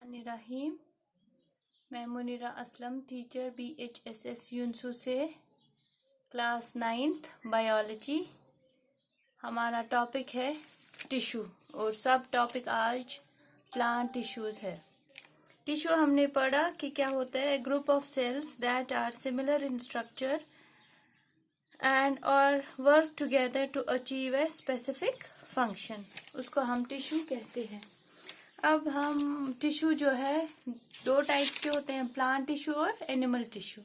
बिस्मिल्लाहिर्रहमानिर्रहीम। मैं Munira Aslam, teacher BHSS यूनसू से, क्लास 9th बायोलॉजी। हमारा टॉपिक है टिश्यू और सब टॉपिक आज प्लांट टिश्यूज है। टिश्यू हमने पढ़ा कि क्या होता है, group of cells that are similar in structure and और work together to achieve a specific function, उसको हम टिश्यू कहते हैं। अब हम टिश्यू जो है दो टाइप्स के होते हैं, प्लांट टिश्यू और animal tissue.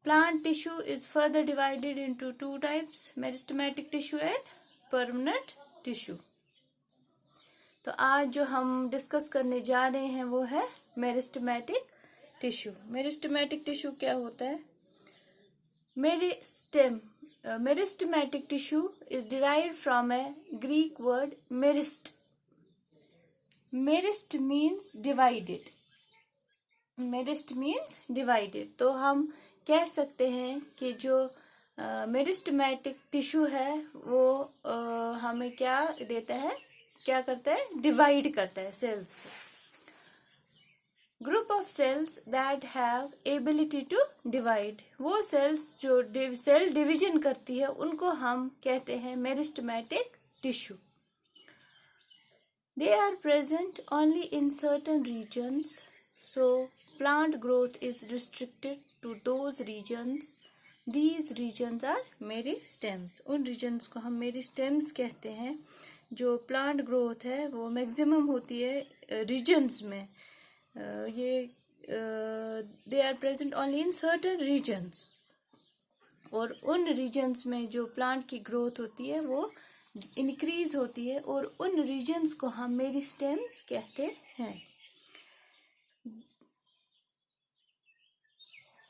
Plant tissue is further divided into two types, meristematic tissue and permanent tissue. तो आज जो हम डिस्कस करने जा रहे हैं वो है मेरिस्टेमेटिक टिश्यू। मेरिस्टेमेटिक टिश्यू क्या होता है? Meristematic tissue is derived from a Greek word merist. Merist means divided. Merist means divided. तो हम कह सकते हैं कि जो मेरिस्टेमेटिक टिश्यू है वो हमें क्या देता है, क्या करता है, डिवाइड करता है सेल्स को। Group of cells that have ability to divide, वो सेल्स जो सेल डिवीजन करती है उनको हम कहते हैं meristematic tissue. They are present only in certain regions, so plant growth is restricted to those regions. These regions are meristems. उन regions को हम meristems कहते हैं। जो plant growth है वो maximum होती है regions में। ये they are present only in certain regions. और उन regions में जो plant की growth होती है वो इंक्रीज होती है और उन रीजन्स को हम मेरिस्टेम्स कहते हैं।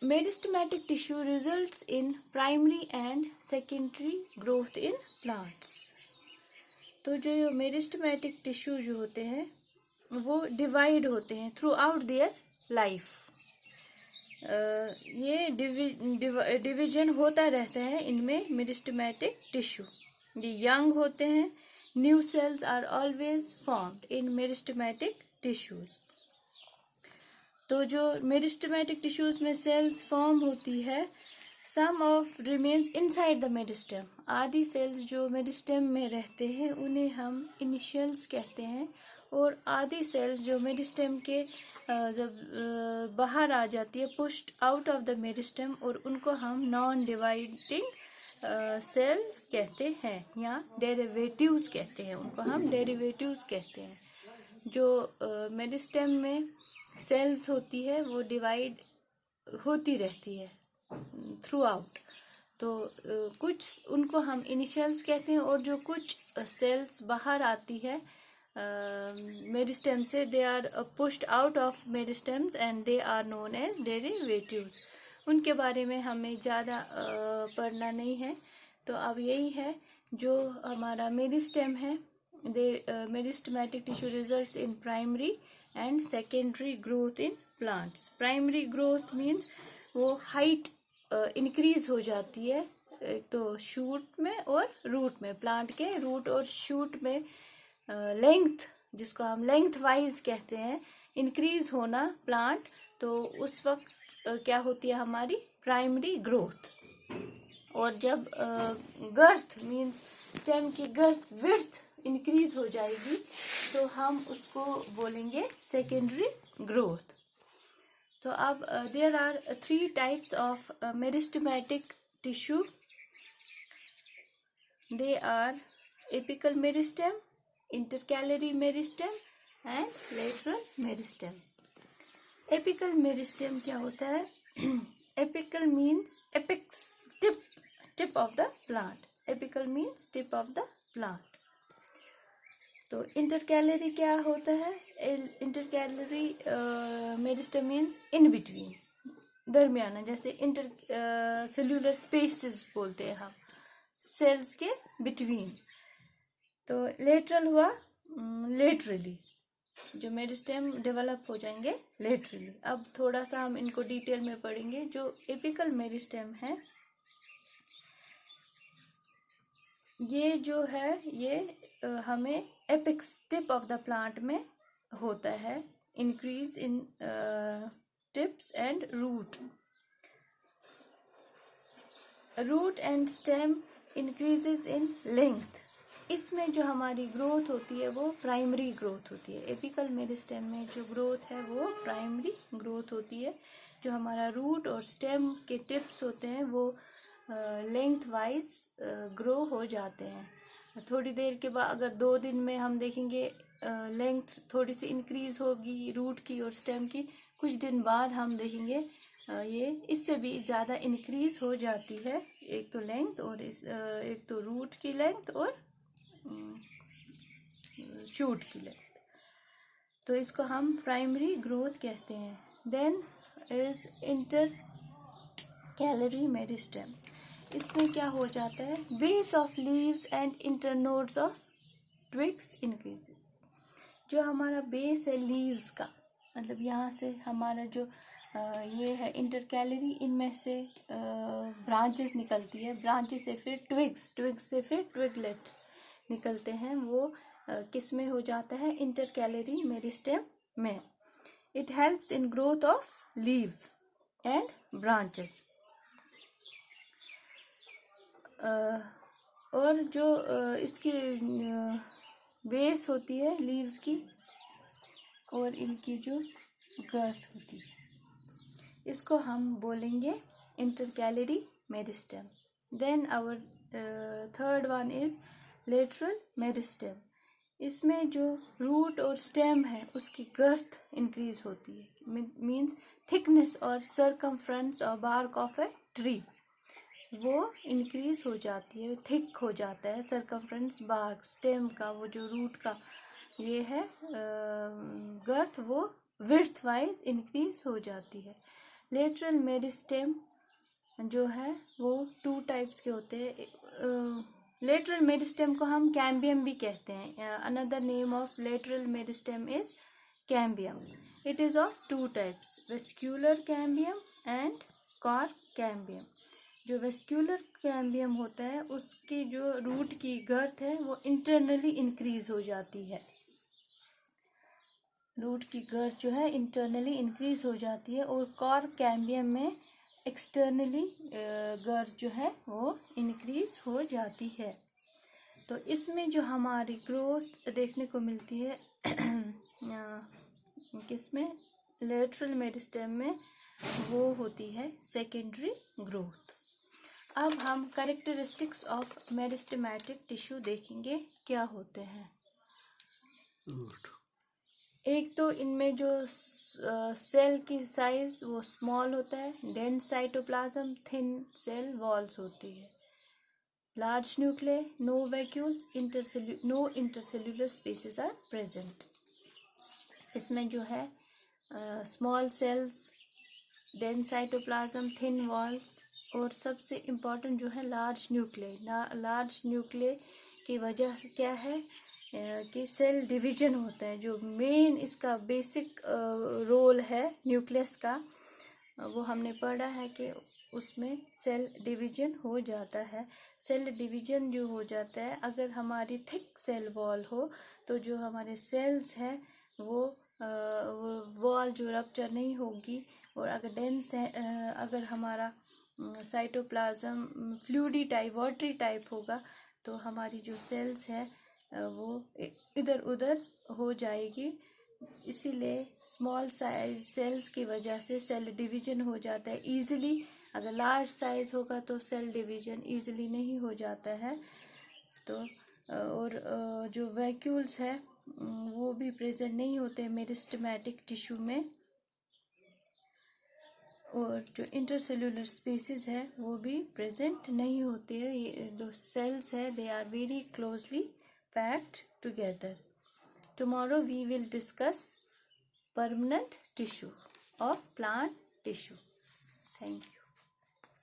Meristematic tissue results in primary and secondary growth in plants. तो जो मेरिस्टेमेटिक टिश्यू जो होते हैं वो डिवाइड होते हैं थ्रू आउट देयर लाइफ। ये डिवीजन होता रहता है इनमें मेरिस्टेमेटिक टिश्यू। ये यंग होते हैं। New cells are always formed in meristematic tissues. तो जो मेरिस्टेमेटिक टिश्यूज में सेल्स फॉर्म होती है, some of remains inside the meristem. आधी सेल्स जो मेरिस्टेम में रहते हैं उन्हें हम इनिशियल्स कहते हैं, और आधी सेल्स जो मेरिस्टेम के जब बाहर आ जाती है, pushed out of the meristem, और उनको हम नॉन डिवाइडिंग सेल कहते हैं या डेरिवेटिव्स कहते हैं। उनको हम डेरिवेटिव्स कहते हैं। जो मेरिस्टेम में सेल्स होती है वो डिवाइड होती रहती है थ्रू आउट। तो कुछ उनको हम इनिशियल्स कहते हैं, और जो कुछ सेल्स बाहर आती है मेरिस्टेम से, they are pushed out of meristems and they are known as derivatives. उनके बारे में हमें ज़्यादा पढ़ना नहीं है। तो अब यही है जो हमारा मेरिस्टेम है। Meristematic tissue results in primary and secondary growth in plants. Primary growth means वो हाइट इंक्रीज हो जाती है, एक तो शूट में और रूट में। प्लांट के रूट और शूट में लेंथ, जिसको हम लेंथ वाइज कहते हैं, इंक्रीज होना प्लांट, तो उस वक्त क्या होती है हमारी प्राइमरी ग्रोथ। और जब गर्थ मीन्स स्टेम की गर्थ विड्थ इंक्रीज हो जाएगी तो हम उसको बोलेंगे सेकेंडरी ग्रोथ। तो अब there are 3 types of meristematic tissue. They are apical meristem, intercalary meristem and lateral meristem. Apical meristem क्या होता है? Apical means apex, tip of the plant. Apical means tip of the plant. तो intercalary क्या होता है? Intercalary meristem means in between, दरमियाना, जैसे inter cellular spaces बोलते हैं हम, सेल्स के बिटवीन। तो लेटरल हुआ लेटरली, जो मेरिस्टेम डेवलप हो जाएंगे लेटरली। अब थोड़ा सा हम इनको डिटेल में पढ़ेंगे। जो एपिकल मेरिस्टेम है ये जो है ये हमें apex tip of the plant में होता है। increase in tips and root. Root and stem increases in length. इसमें जो हमारी ग्रोथ होती है वो प्राइमरी ग्रोथ होती है. एपिकल मेरिस्टेम में जो ग्रोथ है वो प्राइमरी ग्रोथ होती है. जो हमारा रूट और स्टेम के टिप्स होते हैं वो लेंथ वाइज ग्रो हो जाते हैं. थोड़ी देर के बाद अगर 2 दिन में हम देखेंगे लेंथ थोड़ी सी इंक्रीज होगी रूट की और स्टेम की. कुछ दिन बाद हम देखेंगे ये इससे भी ज़्यादा इंक्रीज हो जाती है. एक तो लेंथ और एक तो रूट की लेंथ और शूट की लेंथ. तो इसको हम प्राइमरी ग्रोथ कहते हैं. Then is intercalary meristem. इसमें क्या हो जाता है, base of leaves and internodes of twigs increases. जो हमारा बेस है लीव्स का, मतलब यहाँ से हमारा जो ये है इंटर कैलरी, इनमें से ब्रांचेस निकलती है. ब्रांचेस से फिर ट्विग्स से फिर ट्विगलेट्स निकलते हैं. वो किस में हो जाता है, इंटर कैलरी मेरिस्टेम में. It helps in growth of leaves and branches. और जो इसकी बेस होती है लीव्स की और इनकी जो गर्थ होती है, इसको हम बोलेंगे intercalary meristem. Then our third one is lateral meristem. इसमें जो रूट और स्टेम है उसकी गर्थ इंक्रीज होती है. मीन्स थिकनेस और सरकमफ्रेंस और बार्क ऑफ ए ट्री वो इंक्रीज हो जाती है, थिक हो जाता है. सरकमफ्रेंस बार्क स्टेम का, वो जो रूट का ये है गर्थ, वो विड्थ वाइज इंक्रीज हो जाती है. लेटरल मेरिस्टेम जो है वो 2 टाइप्स के होते हैं. लेटरल मेरिस्टेम को हम कैम्बियम भी कहते हैं. Another name of lateral meristem is cambium. It is of 2 types, vascular cambium and cork cambium. जो वेस्क्यूलर कैम्बियम होता है उसकी जो रूट की गर्थ है वो इंटरनली इंक्रीज हो जाती है. रूट की गर्थ जो है इंटरनली इंक्रीज हो जाती है. और कॉर्क कैम्बियम में एक्सटर्नली गर्थ जो है वो इंक्रीज हो जाती है. तो इसमें जो हमारी ग्रोथ देखने को मिलती है किसमें, लेटरल मेरिस्टेम में, वो होती है सेकेंडरी ग्रोथ. अब हम कैरेक्टरिस्टिक्स ऑफ मेरिस्टेमेटिक टिश्यू देखेंगे क्या होते हैं. एक तो इनमें जो सेल की साइज वो स्मॉल होता है. Dense cytoplasm, thin cell walls होती है. Large nucleus, no vacuoles, no intercellular spaces are present. इसमें जो है small cells, dense cytoplasm, thin walls और सबसे इम्पॉर्टेंट जो है लार्ज न्यूक्लियस. लार्ज न्यूक्लियस की वजह क्या है कि सेल डिवीजन होता है. जो मेन इसका बेसिक रोल है न्यूक्लियस का, वो हमने पढ़ा है कि उसमें सेल डिवीजन हो जाता है. सेल डिवीजन जो हो जाता है, अगर हमारी थिक सेल वॉल हो तो जो हमारे सेल्स हैं वो वॉल जो रप्चर नहीं होगी. और अगर डेंस है, अगर हमारा साइटोप्लाज्म फ्लूइडी टाइप, वाटरी टाइप होगा तो हमारी जो सेल्स है वो इधर उधर हो जाएगी. इसीलिए स्मॉल साइज सेल्स की वजह से सेल डिवीजन हो जाता है इजीली. अगर लार्ज साइज होगा तो सेल डिवीजन इजीली नहीं हो जाता है. तो और जो वैक्यूल्स है वो भी प्रेजेंट नहीं होते मेरिस्टेमेटिक टिश्यू में. और जो इंटरसेल्युलर स्पेसेस है वो भी प्रेजेंट नहीं होते हैं. ये जो सेल्स है they are very closely packed together. Tomorrow we will discuss permanent tissue of plant tissue. Thank you.